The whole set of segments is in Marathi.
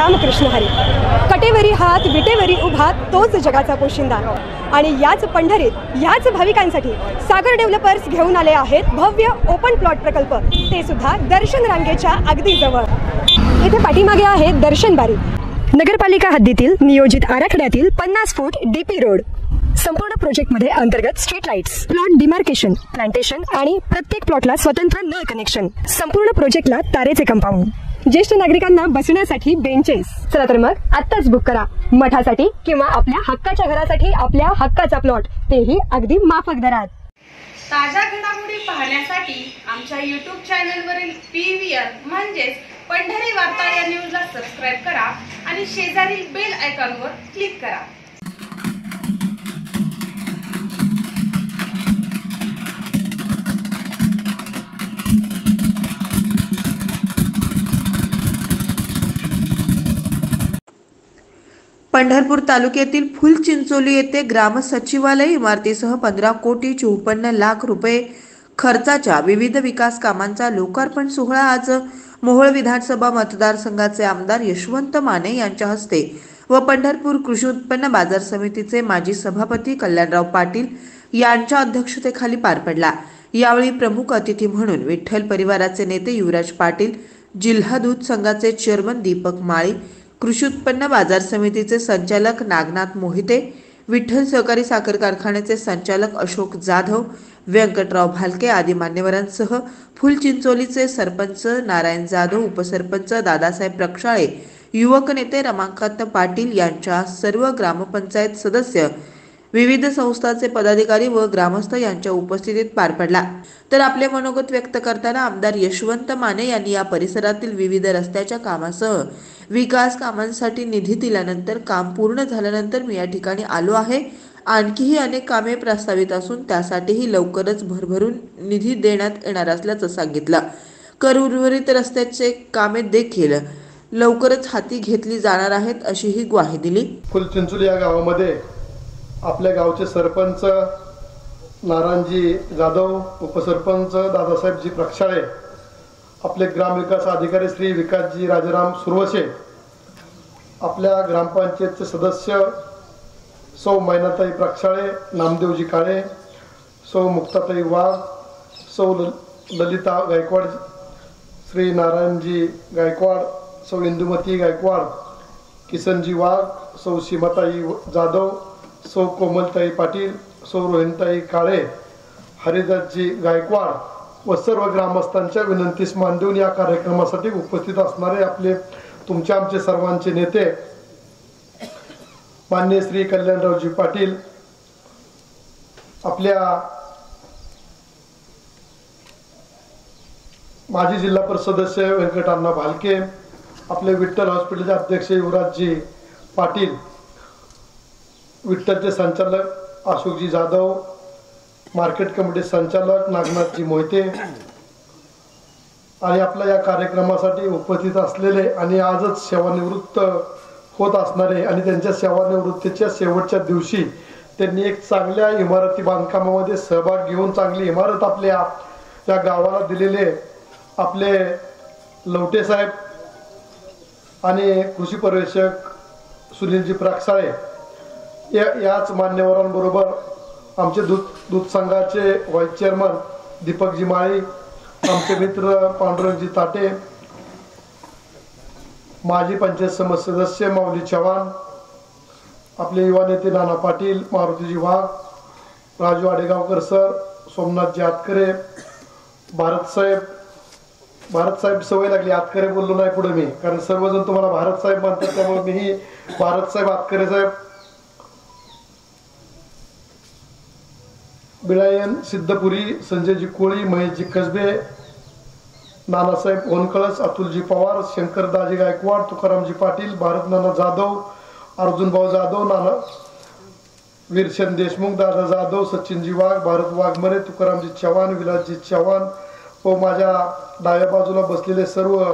रामकृष्ण हरी. कटेवरी हात विटेवरी उभा तोच जगाचा पोशिंदा. आणि याच पंढरीत याच भाविकांसाठी सागर डेव्हलपर्स घेऊन आले आहेत भव्य ओपन प्लॉट प्रकल्प, ते सुद्धा दर्शन रांगेच्या अगदी जवळ. इथे पाठीमागे आहे दर्शन बारी. नगरपालिका हद्दीतील नियोजित आराखड्यातील 50 फूट डीपी रोड. संपूर्ण प्रोजेक्टमध्ये अंतर्गत street lights, plot demarcation, plantation आणि प्रत्येक प्लॉटला स्वतंत्र नळ कनेक्शन. संपूर्ण प्रोजेक्टला तारेचे कंपाऊंड. ज्येष्ठ नागरिकांना बसण्यासाठी बेंचेस. चला तर मग आत्ताच बुक करा मठासाठी किंवा आपल्या हक्काच्या घरासाठी आपल्या हक्काचा प्लॉट, तेही अगदी माफक दरात. ताज्या घडामोडी पाहण्यासाठी आमच्या YouTube चॅनलवरील PVR म्हणजेच पंढरी वार्ता या न्यूजला सबस्क्राईब करा आणि शेजारील बेल आयकॉनवर क्लिक करा. पंढरपूर तालुक्यातील फुलचिंचोली येथे ग्रामसचिवालय इमारतीसह 15 कोटी 54 लाख रुपये खर्चाच्या विविध विकास कामांचा लोकार्पण सोहळा आज मोहोळ विधानसभा मतदारसंघाचे आमदार यशवंत माने यांच्या हस्ते व पंढरपूर कृषी उत्पन्न बाजार समितीचे माजी सभापती कल्याणराव पाटील यांच्या अध्यक्षतेखाली पार पडला. यावेळी प्रमुख अतिथी म्हणून विठ्ठल परिवाराचे नेते युवराज पाटील, जिल्हा दूध संघाचे चेअरमन दीपक माळी, कृषी उत्पन्न बाजार समितीचे संचालक नागनाथ मोहिते, विठ्ठल सहकारी साखर कारखान्याचे संचालक अशोक जाधव, व्यंकटराव भालके आदी मान्यवरांसह फुलचिंचोलीचे सरपंच नारायण जाधव, उपसरपंच दादासाहेब प्रक्षाळे, युवक नेते रमाकांत पाटील यांच्या सर्व ग्रामपंचायत सदस्य, विविध संस्थांचे पदाधिकारी व ग्रामस्थ यांच्या उपस्थितीत पार पडला. तर आपले मनोगत व्यक्त करताना आमदार यशवंत माने यांनी या परिसरातील विविध रस्त्याच्या कामासह विकास कामांसाठी निधी दिल्यानंतर काम पूर्ण झाल्यानंतर मी या ठिकाणी आलो आहे. आणखीही अनेक कामे प्रस्तावित असून त्यासाठीही लवकरच भरभरून निधी देण्यात येणार असल्याचं सांगितलं. कर उर्वरित रस्त्याचे कामे देखील लवकरच हाती घेतली जाणार आहेत अशीही ग्वाही दिली. फुलचिंचोली या गावामध्ये आपल्या गावचे सरपंच नारायणजी जाधव, उपसरपंच दादासाहेबजी प्रक्षाळे, आपले ग्रामविकास अधिकारी श्री विकासजी राजाराम सुरवशे, आपल्या ग्रामपंचायतचे सदस्य सौ मैनाताई प्रक्षाळे, नामदेवजी काळे, सौ मुक्ताताई वाघ, सौ ललिता गायकवाड, श्री नारायणजी गायकवाड, सौ इंदुमती गायकवाड, किसनजी वाघ, सौ सीमाताई जाधव, सौ कोमलताई पाटील, सौ रोहिणताई काळे, हरिदासजी गायकवाड व सर्व ग्रामस्थांच्या विनंतीस मान देऊन या कार्यक्रमासाठी उपस्थित असणारे आपले तुमचे आमचे सर्वांचे नेते माननीय श्री कल्याणरावजी पाटील, आपल्या माजी जिल्हा परिषद सदस्य व्यंकटअण्णा भालके, आपले विठ्ठल हॉस्पिटलचे अध्यक्ष युवराजजी पाटील, विठ्ठलचे संचालक अशोकजी जाधव, मार्केट कमिटी संचालक नागनाथजी मोहिते आणि आपल्या या कार्यक्रमासाठी उपस्थित असलेले आणि आजच सेवानिवृत्त होत असणारे आणि त्यांच्या सेवानिवृत्तीच्या शेवटच्या दिवशी त्यांनी एक चांगल्या इमारती बांधकामामध्ये सहभाग घेऊन चांगली इमारत आपल्या या गावाला दिलेले आपले लवटे साहेब आणि कृषी पर्यवेक्षक सुनीलजी प्रक्षाळे याच मान्यवरांबरोबर आमचे दूध संघाचे व्हाईस चेअरमन दीपकजी माळी, आमचे मित्र पांडुरंगजी ताटे, माजी पंचायत समिती सदस्य माऊली चव्हाण, आपले युवा नेते नाना पाटील, मारुतीजी वाघ, राजू आडेगावकर सर, सोमनाथजी आतकरे, भारत साहेब सवय लागली, आतकरे बोललो नाही पुढे मी, कारण सर्वजण तुम्हाला भारत साहेब म्हणतात त्यामुळे मीही भारत साहेब आतकरे साहेब, बिळायन सिद्धपुरी, संजयजी कोळी, महेशजी कसबे, नानासाहेब होनकळस, अतुलजी पवार, शंकरदाजी गायकवाड, तुकारामजी पाटील, भारत नाना जाधव, अर्जुनभाऊ जाधव, नाना वीरचंद देशमुख, दादा जाधव, सचिनजी वाघ, भारत वाघमरे, तुकारामजी चव्हाण, विलासजी चव्हाण व माझ्या डाव्या बाजूला बसलेले सर्व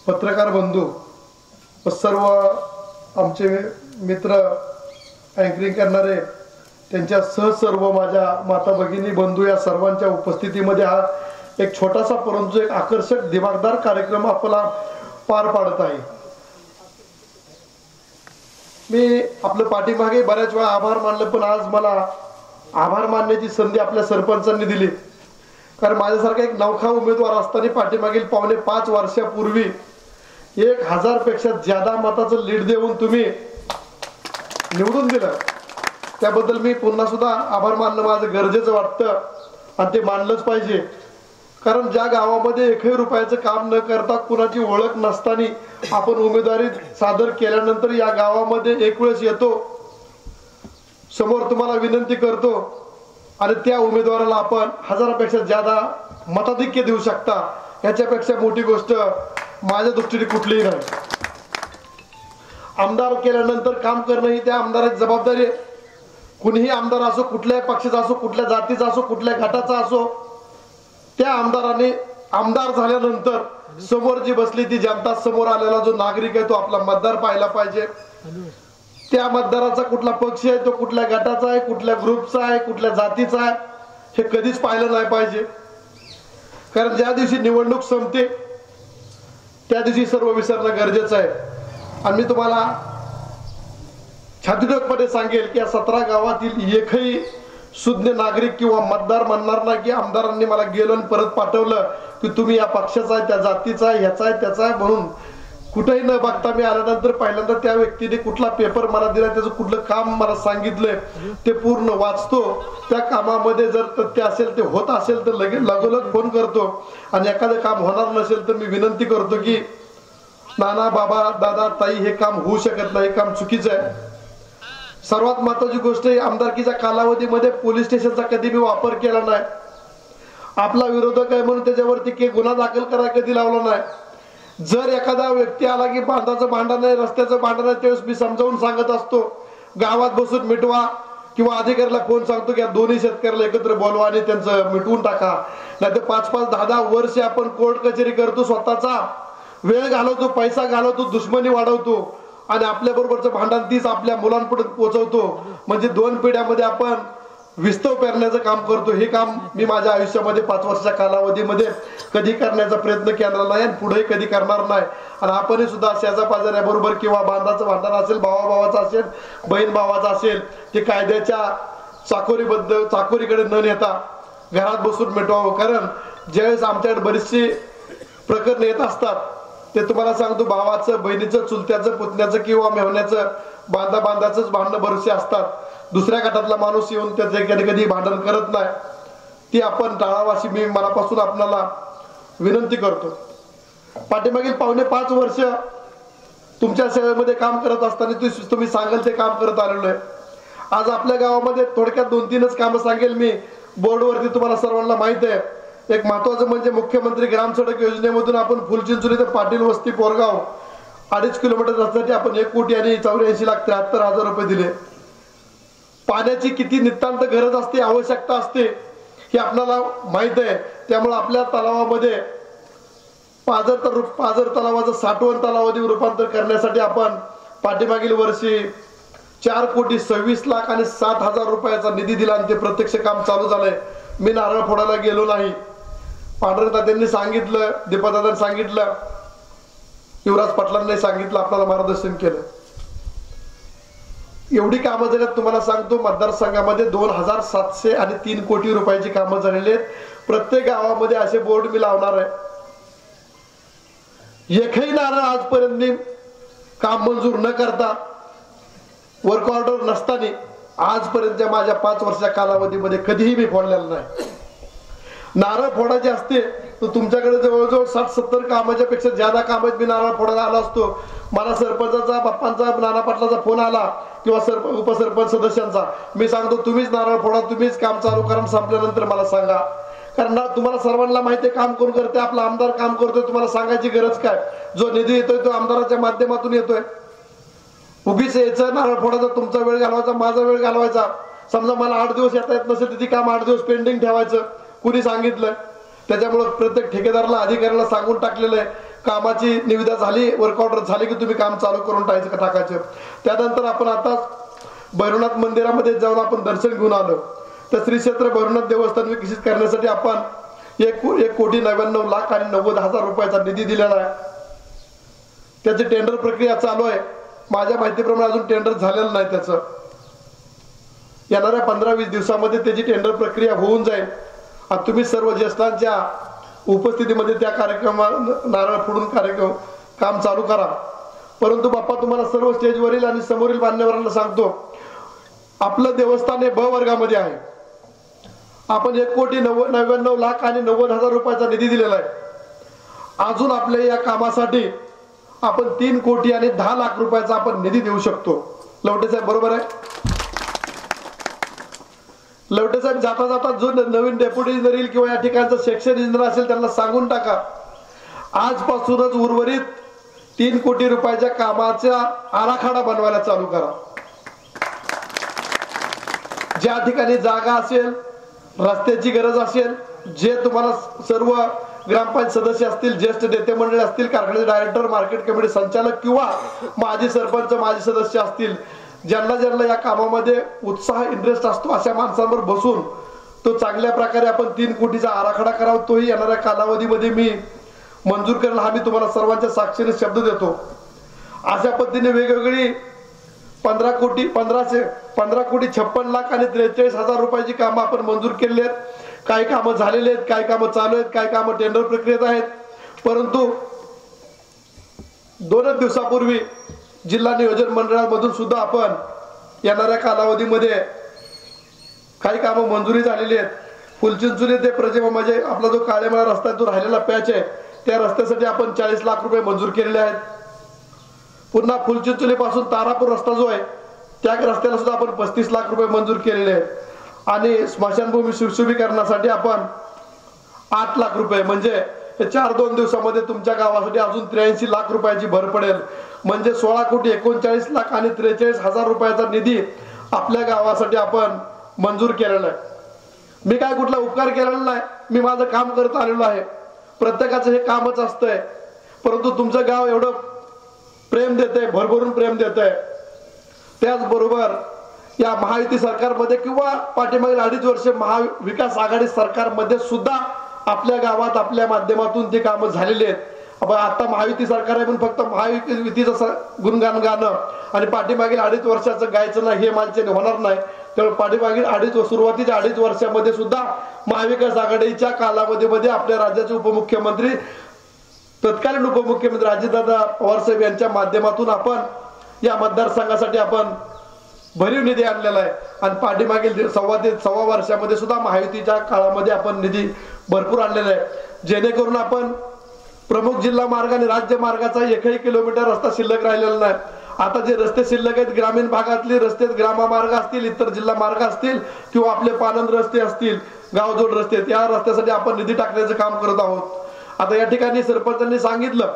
पत्रकार बंधू व सर्व आमचे मित्र अँकरिंग करणारे त्यांच्या सर्व माझ्या माता भगिनी बंधू या सर्वांच्या उपस्थितीमध्ये हा एक छोटासा परंतु एक आकर्षक दिमागदार कार्यक्रम आपला पार पाडत आहे. मी आपलं पाठीमागे बऱ्याच वेळा आभार मानलं, पण आज मला आभार मानण्याची संधी आपल्या सरपंचांनी दिली. कारण माझ्यासारखा एक नवखा उमेदवार असताना पाठीमागील 5.5 वर्षापूर्वी 1000 पेक्षा ज्यादा मताचं लीड देऊन तुम्ही निवडून दिलं, त्याबद्दल मी पुन्हा सुद्धा आभार मानणं माझं गरजेचं वाटतं आणि ते मानलंच पाहिजे. कारण ज्या गावामध्ये 1 रुपयाचं काम न करता कुणाची ओळख नसताना आपण उमेदवारी सादर केल्यानंतर या गावामध्ये एक वेळेस येतो, समोर तुम्हाला विनंती करतो आणि त्या उमेदवाराला आपण 1000पेक्षा ज्यादा मताधिक्य देऊ शकता, याच्यापेक्षा मोठी गोष्ट माझ्या दृष्टीने कुठलीही नाही. आमदार केल्यानंतर काम करणं ही त्या आमदाराची जबाबदारी आहे. कुणीही आमदार असो, कुठल्याही पक्षाचा असो, कुठल्या जातीचा असो, कुठल्या गटाचा असो, त्या आमदाराने आमदार झाल्यानंतर समोर जी बसली ती जनता, समोर आलेला जो नागरिक आहे तो आपला मतदार पाहायला पाहिजे. त्या मतदाराचा कुठला पक्ष आहे, तो कुठल्या गटाचा आहे, कुठल्या ग्रुपचा आहे, कुठल्या जातीचा आहे, हे कधीच पाहिलं नाही पाहिजे. कारण ज्या दिवशी निवडणूक संपते त्या दिवशी सर्व विसरणं गरजेचं आहे. आणि मी तुम्हाला छातीठोकपणे सांगेल की या 17 गावातील एकही सुज्ञ नागरिक किंवा मतदार म्हणणार नाही की आमदारांनी मला गेलो आणि परत पाठवलं की तुम्ही या पक्षाचा आहे, त्या जातीचा आहे, ह्याचा आहे, त्याचा आहे म्हणून. कुठेही न बघता मी आल्यानंतर पहिल्यांदा त्या व्यक्तीने कुठला पेपर मला दिला, त्याचं कुठलं काम मला सांगितलंय ते पूर्ण वाचतो. त्या कामामध्ये जर तथ्य असेल, ते होत असेल तर लगोलग फोन करतो. आणि एखादं काम होणार नसेल तर मी विनंती करतो की नाना, बाबा, दादा, ताई, हे काम होऊ शकत नाही, हे काम चुकीचं आहे. सर्वात महत्वाची गोष्ट आहे, आमदारकीच्या कालावधीमध्ये पोलीस स्टेशनचा कधी मी वापर केला नाही. आपला विरोधक आहे म्हणून त्याच्यावरती गुन्हा दाखल करायला कधी लावला नाही. जर एखादा व्यक्ती आला की बांधाचं भांडण आहे, रस्त्याचं भांडण आहे, त्यावेळेस मी समजावून सांगत असतो, गावात बसून मिटवा, किंवा अधिकाऱ्याला फोन सांगतो की या दोन्ही शेतकऱ्याला एकत्र बोलवा आणि त्यांचं मिटवून टाका. नाही तर 5-5, 10-10 वर्ष आपण कोर्ट कचेरी करतो, स्वतःचा वेळ घालवतो, पैसा घालवतो, दुश्मनी वाढवतो आणि आपल्या बरोबरचं भांडण तीच आपल्या मुलांपुढे पोहोचवतो. म्हणजे 2 पिढ्यामध्ये आपण विस्तव पेरण्याचं काम करतो. हे काम मी माझ्या आयुष्यामध्ये 5 वर्षाच्या कालावधीमध्ये कधी करण्याचा प्रयत्न केला नाही आणि पुढेही कधी करणार नाही. आणि आपणही सुद्धा शेजापाजाऱ्याबरोबर किंवा बांधाचं भांडण असेल, भावाभावाचं असेल, बहीण भावाचं असेल, ते कायद्याच्या चाकोरीकडे न नेता घरात बसून मिटवावं. कारण ज्यावेळेस आमच्याकडे बरीचशी प्रकरण येत असतात ते तुम्हाला सांगतो, भावाचं, बहिणीचं, चुलत्याचं, पुतण्याचं किंवा मेहण्याचं, बांधाचंच भांडणं बरेचसे असतात. दुसऱ्या गटातला माणूस येऊन त्याचे कधी भांडण करत नाही. ती आपण टाळावाशी मी मनापासून आपल्याला विनंती करतो. पाठीमागील 5.5 वर्ष तुमच्या सेवेमध्ये काम करत असताना तुम्ही सांगाल ते काम करत आलेलो आहे. आज आपल्या गावामध्ये थोडक्यात 2-3च कामं सांगेल मी. बोर्डवरती तुम्हाला सर्वांना माहित आहे, एक महत्वाचं म्हणजे मुख्यमंत्री ग्राम सडक योजनेमधून आपण फुलचिंचोली ते पाटील वस्ती पोरगाव 2.5 किलोमीटर रस्त्यासाठी आपण 1,84,73,000 रुपये दिले. पाण्याची किती नितांत गरज असते, आवश्यकता असते हे आपल्याला माहित आहे. त्यामुळे आपल्या तलावामध्ये पाझर तलावाचं साठवण तलावामध्ये रूपांतर करण्यासाठी आपण पाठीमागील वर्षी 4,26,07,000 रुपयाचा निधी दिला आणि ते प्रत्यक्ष काम चालू झालंय. मी नारळ फोडायला गेलो नाही. पांढरंग दादांनी सांगितलं, दीपादादांनी सांगितलं, युवराज पाटलांनी सांगितलं, आपल्याला मार्गदर्शन केलं. एवढी कामं झाल्यात. तुम्हाला सांगतो, मतदारसंघामध्ये 2,703 कोटी रुपयाची कामं झालेली आहेत. प्रत्येक गावामध्ये असे बोर्ड मी लावणार आहे. एकही नारळ आजपर्यंत मी काम मंजूर न करता, वर्क ऑर्डर नसताना आजपर्यंतच्या माझ्या 5 वर्षाच्या कालावधीमध्ये कधीही मी फोडलेला नाही. नारळ फोडायचे असते तर तुमच्याकडे जवळजवळ 60-70 कामाच्या पेक्षा ज्यादा कामात मी नारळ फोडायला आलो असतो. मला सरपंचाचा, बाप्पांचा, नाना पाटलाचा फोन आला किंवा उपसरपंच सदस्यांचा, मी सांगतो तुम्हीच नारळ फोडा, तुम्हीच काम चालू करा, संपल्यानंतर मला सांगा. कारण तुम्हाला सर्वांना माहिती आहे काम कोण करते, आपला आमदार काम करतोय. तुम्हाला सांगायची गरज काय? जो निधी येतोय तो आमदाराच्या माध्यमातून येतोय. उगीच यायचं नारळ फोडायचा, तुमचा वेळ घालवायचा, माझा वेळ घालवायचा. समजा मला 8 दिवस येता येत नसेल तर ती काम 8 दिवस पेंडिंग ठेवायचं. कुणी सांगितलं? त्याच्यामुळे प्रत्येक ठेकेदाराला, अधिकाऱ्याला सांगून टाकलेलं आहे, कामाची निविदा झाली, वर्क ऑर्डर झाली की तुम्ही काम चालू करून टाकायचं. त्यानंतर आपण आता भैरवनाथ मंदिरामध्ये जाऊन आपण दर्शन घेऊन आलो. तर श्री क्षेत्र भैरवनाथ देवस्थान विकसित करण्यासाठी आपण 1,99,90,90,000 रुपयाचा निधी दिलेला आहे. त्याची टेंडर प्रक्रिया चालू आहे. माझ्या माहितीप्रमाणे अजून टेंडर झालेलं नाही त्याचं. येणाऱ्या 15-20 दिवसामध्ये त्याची टेंडर प्रक्रिया होऊन जाईल आणि तुम्ही सर्व ज्येष्ठांच्या उपस्थितीमध्ये त्या कार्यक्रमात नारळ फोडून कार्यक्रम काम चालू करा. परंतु बाप्पा तुम्हाला सर्व स्टेजवरील आणि समोरील मान्यवरांना सांगतो, आपलं देवस्थान हे ब वर्गामध्ये आहे. आपण 1,99,90,000 रुपयाचा निधी दिलेला आहे. अजून आपल्या या कामासाठी आपण 3 कोटी आणि 10 लाख रुपयाचा आपण निधी देऊ शकतो. लवटे साहेब बरोबर आहे? लवटे साहेब जाता जाता जो नवीन डेप्युटी इंजिनियर येईल किंवा या ठिकाणचं सेक्शन इंजिनियर असेल त्यांना सांगून टाका, आजपासूनच उर्वरित 3 कोटी रुपयाच्या कामाचा आराखडा बनवायला चालू करा. ज्या ठिकाणी जागा असेल, रस्त्याची गरज असेल, जे तुम्हाला सर्व ग्रामपंचायत सदस्य असतील, ज्येष्ठ नेते मंडळी असतील, कारखान्याचे डायरेक्टर, मार्केट कमिटी संचालक किंवा माजी सरपंच, माजी सदस्य असतील, ज्यांना ज्यांना या कामामध्ये उत्साह इंटरेस्ट असतो अशा माणसांवर बसून तो चांगल्या प्रकारे आपण 3 कोटीचा आराखडा करावा. तोही येणाऱ्या कालावधीमध्ये मी मंजूर करेल, हा मी तुम्हाला सर्वांच्या साक्षीने शब्द देतो. अशा पद्धतीने वेगवेगळी 15 कोटी 56 लाख आणि 43,000 रुपयाची कामं आपण मंजूर केलेली आहेत. काही कामं झालेली आहेत, काही कामं चालू आहेत, काही कामं टेंडर प्रक्रियेत आहेत. परंतु 2 दिवसापूर्वी जिल्हा नियोजन मंडळामधून सुद्धा आपण येणाऱ्या कालावधीमध्ये काही कामं मंजुरी झालेली आहेत. फुलचिंचोली ते प्रजेमा म्हणजे आपला जो काळेमाळा रस्ता जो राहिलेला पॅच आहे त्या रस्त्यासाठी आपण 40 लाख रुपये मंजूर केलेले आहेत. पुन्हा फुलचिंचोली पासून तारापूर रस्ता जो आहे त्या रस्त्याला सुद्धा आपण 35 लाख रुपये मंजूर केलेले आहेत. आणि स्मशानभूमी सुशोभीकरणासाठी आपण 8 लाख रुपये, म्हणजे 4-2 दिवसामध्ये तुमच्या गावासाठी अजून 83 लाख रुपयाची भर पडेल. म्हणजे 16,39,00,000 आणि 43,000 रुपयाचा निधी आपल्या गावासाठी आपण मंजूर केलेला आहे. मी काय कुठला उपकार केलेला नाही, मी माझं काम करत आलेलो आहे. प्रत्येकाचं हे कामच असतंय. परंतु तुमचं गाव एवढं प्रेम देतंय, भरभरून प्रेम देतंय. त्याचबरोबर या महायुती सरकारमध्ये किंवा पाठीमागील 2.5 वर्ष महाविकास आघाडी सरकारमध्ये सुद्धा आपल्या गावात आपल्या माध्यमातून ते कामं झालेले आहेत. आता महायुती सरकार आहे म्हणून फक्त महायुतीचं गुणगान गाणं आणि पाठीमागील 2.5 वर्षाचं गायचं नाही हे माझ्याने होणार नाही. त्यामुळे पाठीमागील सुरुवातीच्या 2.5 वर्षामध्ये सुद्धा महाविकास आघाडीच्या कालावधीमध्ये आपल्या राज्याचे उपमुख्यमंत्री, तत्कालीन उपमुख्यमंत्री अजितदादा पवार साहेब यांच्या माध्यमातून आपण या मतदारसंघासाठी आपण भरीव निधी आणलेला आहे. आणि पाठीमागील 1.25 वर्षामध्ये सुद्धा महायुतीच्या काळामध्ये आपण निधी भरपूर आणलेला आहे, जेणेकरून आपण प्रमुख जिल्हा मार्ग आणि राज्य मार्गाचा 1 किलोमीटर रस्ता शिल्लक राहिलेला नाही. आता जे रस्ते शिल्लक आहेत ग्रामीण भागातले रस्ते, ग्राममार्ग असतील, इतर जिल्हा मार्ग असतील किंवा आपले पानंद रस्ते असतील, गावजोड रस्ते, त्या रस्त्यासाठी आपण निधी टाकण्याचं काम करत आहोत. आता या ठिकाणी सरपंचांनी सांगितलं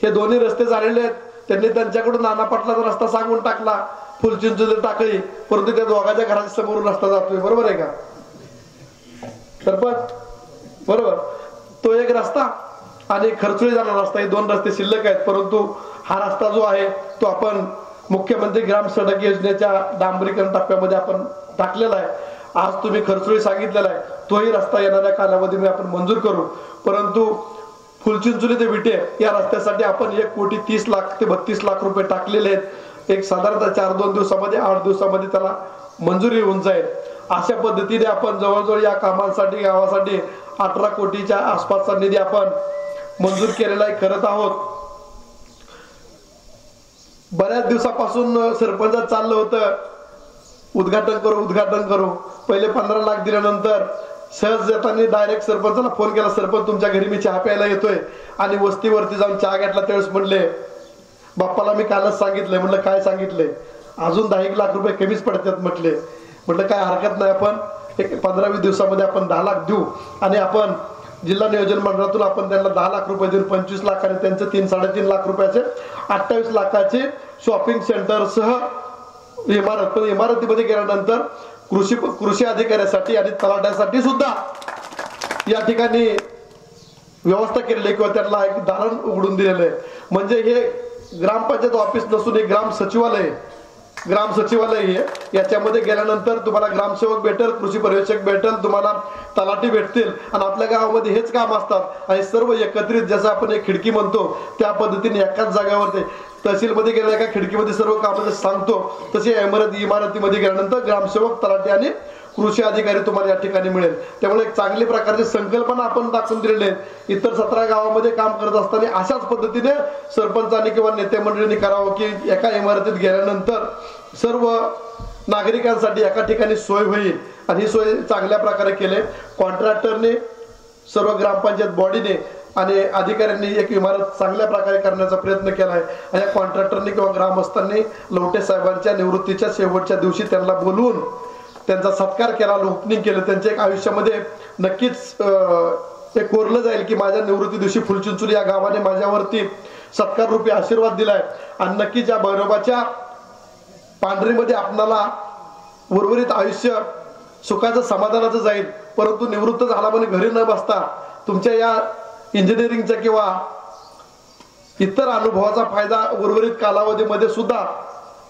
हे दोन्ही रस्ते झालेले आहेत. त्यांनी त्यांच्याकडून नाना पाटलाचा रस्ता सांगून टाकला, फुलचिंचोली टाकळी, परंतु त्या दोघांच्या घराच्या समोरून रस्ता जातोय. बरोबर आहे का सरपंच? बरोबर. तो एक रस्ता आणि खर्चुळी जाणारा रस्ता, हे 2 रस्ते शिल्लक आहेत. परंतु हा रस्ता जो आहे तो आपण मुख्यमंत्री ग्राम सडक योजनेच्या डांबरीकरण टप्प्यामध्ये आपण टाकलेला आहे. आज तुम्ही खर्चुळी सांगितलेला आहे, तोही रस्ता येणाऱ्या कालावधीमध्ये आपण मंजूर करू. परंतु फुलचिंचोली ते विटे या रस्त्यासाठी आपण 1,30,00,000 ते 32 लाख रुपये टाकलेले आहेत. एक साधारणतः 4-2 दिवसामध्ये 8 दिवसामध्ये त्याला मंजुरी होऊन जाईल. अशा पद्धतीने आपण जवळजवळ या कामांसाठी गावासाठी 18 कोटीच्या आसपासचा निधी आपण मंजूर केलेला आहे, करत आहोत. बऱ्याच दिवसापासून सरपंचात चाललं होतं उद्घाटन करू. पहिले 15 लाख दिल्यानंतर सहज येताना डायरेक्ट सरपंचाला फोन केला, सरपंच तुमच्या घरी मी चहा प्यायला येतोय. आणि वस्तीवरती जाऊन चहा घेतला. त्यावेळेस म्हणले बाप्पाला मी कालच सांगितलंय. म्हटलं काय सांगितलंय? अजून 10 लाख रुपये कमीच पडतात म्हटले. म्हटलं काय हरकत नाही, आपण 15-20 दिवसामध्ये आपण 10 लाख देऊ आणि आपण जिल्हा नियोजन मंडळातून आपण त्यांना 10 लाख रुपये देऊन 25 लाख आणि त्यांचे 3-3.5 लाख रुपयाचे 28 लाखाचे शॉपिंग सेंटर सह इमारत. पण इमारतीमध्ये गेल्यानंतर कृषी अधिकाऱ्यासाठी आणि तलाट्यासाठी सुद्धा या ठिकाणी व्यवस्था केलेली किंवा त्यांना एक दालन उघडून दिलेलं आहे. म्हणजे हे ग्रामपंचायत ऑफिस नसून एक ग्राम सचिवालय हे. याच्यामध्ये गेल्यानंतर तुम्हाला ग्रामसेवक भेटेल, कृषी पर्यवेक्षक भेटेल, तुम्हाला तलाठी भेटतील आणि आपल्या गावामध्ये हेच काम असतात. आणि सर्व एकत्रित जसं आपण एक खिडकी म्हणतो त्या पद्धतीने एकाच जागेवर ते तहसीलमध्ये गेल्या एका खिडकीमध्ये सर्व कामं सांगतो तसे इमारतीमध्ये गेल्यानंतर ग्रामसेवक, तलाठी आणि कृषी अधिकारी तुम्हाला या ठिकाणी मिळेल. त्यामुळे एक चांगली प्रकारची संकल्पना आपण दाखवून दिलेली आहे. इतर 17 गावामध्ये काम करत असताना अशाच पद्धतीने सरपंचांनी किंवा नेते मंडळींनी करावं की एका इमारतीत गेल्यानंतर सर्व नागरिकांसाठी एका ठिकाणी सोय होईल आणि ही सोय चांगल्या प्रकारे केली. कॉन्ट्रॅक्टरने, सर्व ग्रामपंचायत बॉडीने आणि अधिकाऱ्यांनी एक इमारत चांगल्या प्रकारे करण्याचा प्रयत्न केला आहे. आणि या कॉन्ट्रॅक्टरनी किंवा ग्रामस्थांनी लवटे साहेबांच्या निवृत्तीच्या शेवटच्या दिवशी त्यांना बोलवून त्यांचा सत्कार केला, ओपनिंग केलं. त्यांच्या एक आयुष्यामध्ये नक्कीच ते कोरलं जाईल की माझ्या निवृत्ती दिवशी फुलचिंचोली या गावाने माझ्यावरती सत्कार रूपी आशीर्वाद दिलाय. आणि नक्कीच या भैरोबाच्या पांढरीमध्ये आपणाला उर्वरित आयुष्य सुखाचं, समाधानाचं जाईल. परंतु निवृत्त झाला म्हणून घरी न बसता तुमच्या या इंजिनिअरिंगचा किंवा इतर अनुभवाचा फायदा उर्वरित कालावधीमध्ये सुद्धा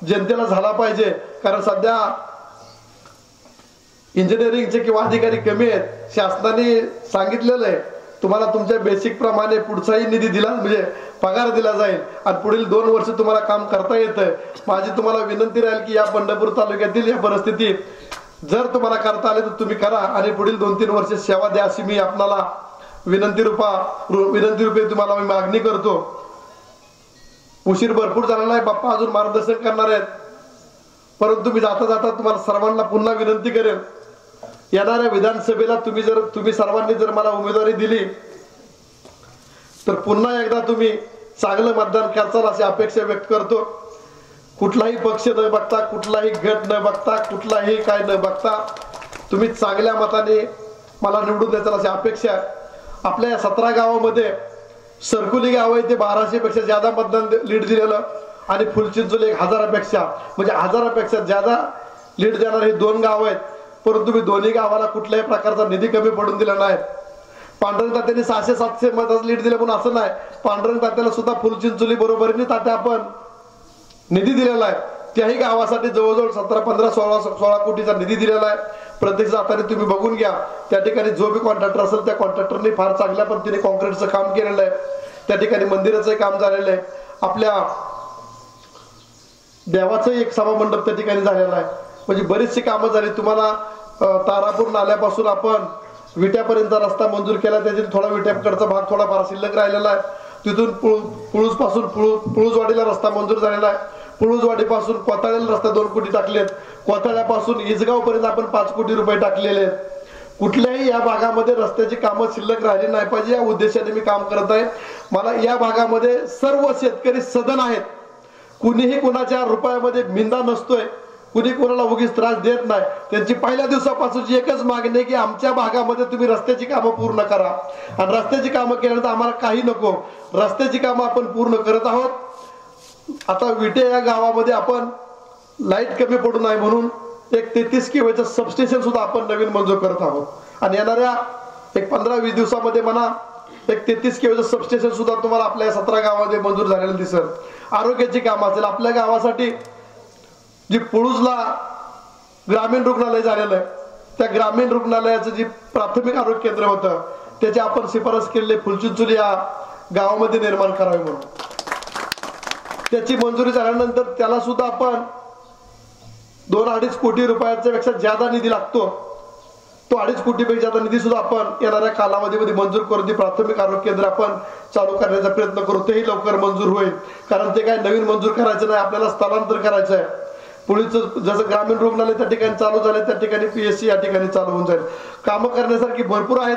जनतेला झाला पाहिजे. कारण सध्या इंजिनिअरिंगचे किंवा अधिकारी कमी आहेत. शासनाने सांगितलेलं आहे तुम्हाला तुमच्या बेसिक प्रमाणे पुढचाही निधी दिला, म्हणजे पगार दिला जाईल आणि पुढील 2 वर्ष तुम्हाला काम करता येतं. माझी तुम्हाला विनंती राहील की या पंढरपूर तालुक्यातील या परिस्थितीत जर तुम्हाला करता आले तर तुम्ही करा आणि पुढील 2-3 वर्ष सेवा द्या, अशी मी आपणाला विनंती रूपे तुम्हाला मी मागणी करतो. उशीर भरपूर झालेला आहे, बाप्पा अजून मार्गदर्शन करणार आहेत. परंतु मी जाता जाता तुम्हाला सर्वांना पुन्हा विनंती करेन, येणाऱ्या विधानसभेला तुम्ही सर्वांनी जर मला उमेदवारी दिली तर पुन्हा एकदा तुम्ही चांगलं मतदान करचाल अशी अपेक्षा व्यक्त करतो. कुठलाही पक्ष न बघता, कुठलाही गट न बघता, कुठलाही काय न बघता तुम्ही चांगल्या मताने मला निवडून द्यायचा अशी अपेक्षा आहे. आपल्या या 17 गावामध्ये सरकुली गाव आहे ते 1200 पेक्षा ज्यादा मतदान लीड दिलेलं आणि फुलचिंचोली 1000 पेक्षा, म्हणजे 1000 पेक्षा ज्यादा लीड देणारे 2 गाव आहेत. परंतु मी दोन्ही गावाला कुठल्याही प्रकारचा निधी कमी पडून दिला नाही. पांडुरंग तात्याने 600-700 मतांचं लीड दिलं म्हणून असं नाही, पांडुरंग तात्याला सुद्धा फुलचिंचोली बरोबरीने तात्या आपण निधी दिलेला आहे. त्याही गावासाठी जवळजवळ 17-15-16 कोटीचा निधी दिलेला आहे. प्रत्यक्ष जाताना तुम्ही बघून घ्या, त्या ठिकाणी जो बी कॉन्ट्रॅक्टर असेल त्या कॉन्ट्रॅक्टरने फार चांगल्या पद्धतीने कॉन्क्रीटचं काम केलेलं आहे. त्या ठिकाणी मंदिराचं काम झालेलं आहे. आपल्या देवाचं एक सभामंडप त्या ठिकाणी झालेला आहे. म्हणजे बरीचशी कामं झाली. तुम्हाला तारापूर नाल्यापासून आपण विट्यापर्यंतचा रस्ता मंजूर केला, त्याच्यात थोडा विट्याकडचा भाग थोडाफार शिल्लक राहिलेला आहे. तिथून पुळूजपासून पुळूजवाडीला रस्ता मंजूर झालेला आहे. पुळूजवाडीपासून कोथाळ्याला रस्ता 2 कोटी टाकलेत. कोथाळ्यापासून इसगाव पर्यंत आपण 5 कोटी रुपये टाकलेले आहेत. कुठल्याही या भागामध्ये रस्त्याची कामं शिल्लक राहिली नाही पाहिजे या उद्देशाने मी काम करत आहे. मला या भागामध्ये सर्व शेतकरी सदन आहेत. कुणीही कुणाच्या रुपयामध्ये मिंदा नसतोय, कुणी कोणाला उगीच त्रास देत नाही. त्यांची पहिल्या दिवसापासूनची एकच मागणी आहे की आमच्या भागामध्ये तुम्ही रस्त्याची कामं पूर्ण करा. आणि रस्त्याची कामं केल्यानंतर आम्हाला काही नको, रस्त्याची कामं आपण पूर्ण करत आहोत. आता विटे या गावामध्ये आपण लाईट कमी पडू नये म्हणून एक 33 केव्हीचं सबस्टेशन सुद्धा आपण नवीन मंजूर करत आहोत. आणि येणाऱ्या एक 15-20 दिवसामध्ये म्हणा एक 33 केव्हीचं सबस्टेशन सुद्धा तुम्हाला आपल्या 17 गावामध्ये मंजूर झालेलं दिसेल. आरोग्याची कामं असेल, आपल्या गावासाठी जी पुळूजला ग्रामीण रुग्णालय झालेलं आहे, त्या ग्रामीण रुग्णालयाचं जी प्राथमिक आरोग्य केंद्र होतं त्याची आपण शिफारस केलेली फुलचिंचोली या गावामध्ये निर्माण करावे म्हणून. त्याची मंजुरी झाल्यानंतर त्याला सुद्धा आपण 2-2.5 कोटी रुपयाच्या पेक्षा ज्यादा निधी लागतो. तो 2.5 कोटीपेक्षा ज्यादा निधी सुद्धा आपण येणाऱ्या कालावधीमध्ये मंजूर करून ती प्राथमिक आरोग्य केंद्र आपण चालू करण्याचा प्रयत्न करू. तेही लवकर मंजूर होईल, कारण ते काय नवीन मंजूर करायचं नाही, आपल्याला स्थलांतर करायचं आहे. पुढील जसं ग्रामीण रुग्णालय त्या ठिकाणी चालू झाले त्या ठिकाणी PSC या ठिकाणी चालू होऊन जाईल. कामं करण्यासारखी भरपूर आहेत.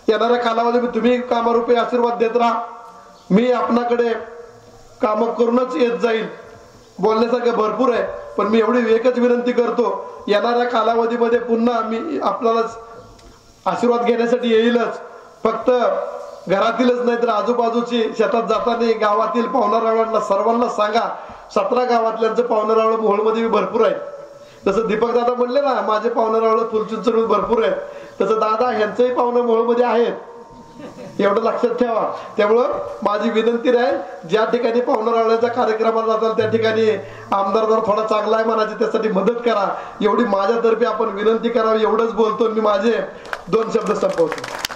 येणाऱ्या कालावधीमध्ये तुम्ही कामारूपी आशीर्वाद देत राहा. मी आपणाकडे कामं करूनच येत जाईल. बोलण्यासारखं भरपूर आहे, पण मी एवढी एकच विनंती करतो, येणाऱ्या कालावधीमध्ये पुन्हा मी आपल्याला आशीर्वाद घेण्यासाठी येईलच. फक्त घरातीलच नाही तर आजूबाजूची शेतात जाताना गावातील पाहुणारावळ्यांना सर्वांना सांगा, 17 गावातल्यांचं पाहुणारावळ मोहोळमध्ये भरपूर आहे. जसं दीपक दादा म्हणले ना माझे पाहुणारावळ फुलचिंचोलीत भरपूर आहेत, तसं दादा ह्यांचंही पाहुणं मोहोळमध्ये आहेत, एवढं लक्षात ठेवा. त्यामुळं माझी विनंती राहील, ज्या ठिकाणी पाहुणारावळ्याचा कार्यक्रमाला जाताल त्या ठिकाणी आमदार जर थोडा चांगला आहे म्हणायची त्यासाठी मदत करा, एवढी माझ्यातर्फे आपण विनंती करावी. एवढंच बोलतो मी माझे 2 शब्द संपवतो.